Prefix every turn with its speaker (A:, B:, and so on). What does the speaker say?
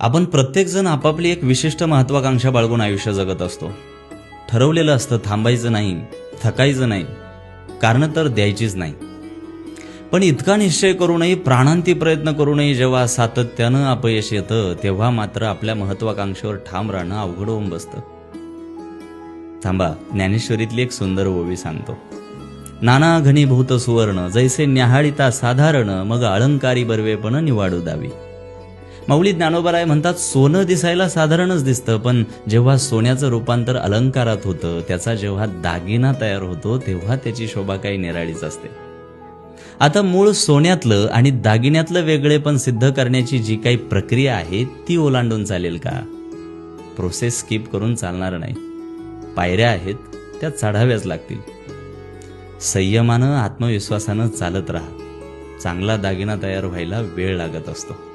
A: आपण प्रत्येकजण आपापली एक विशिष्ट महत्वाकांक्षा बाळगून आयुष्य जगत असतो. ठरवलेलं असतं थांबायचं नाही, थकायचं नाही, कारण तर द्यायचीच नाही. पण इतका निश्चय करूनही, प्राणांती प्रयत्न करूनही जेव्हा सातत्यानं अपयश येतं, तेव्हा मात्र आपल्या महत्वाकांक्षेवर ठाम राहणं अवघड होऊन बसतं. थांबा, ज्ञानेश्वरीतली एक सुंदर ओवी सांगतो. नाना घनीभूत सुवर्ण, जैसे न्याहाळिता साधारण, मग अलंकारी बर्वेपण निवाडू दावी. माऊली ज्ञानोबाराय म्हणतात, सोनं दिसायला साधारणच दिसतं, पण जेव्हा सोन्याचं रूपांतर अलंकारात होतं, त्याचा जेव्हा दागिना तयार होतो, तेव्हा त्याची शोभा काही निराळीच असते. आता मूळ सोन्यातलं आणि दागिन्यातलं वेगळेपण सिद्ध करण्याची जी काही प्रक्रिया आहे, ती ओलांडून चालेल का? प्रोसेस स्किप करून चालणार नाही. पायऱ्या आहेत, त्या चढाव्याच लागतील. संयमानं, आत्मविश्वासानं चालत राहा. चांगला दागिना तयार व्हायला वेळ लागत असतो.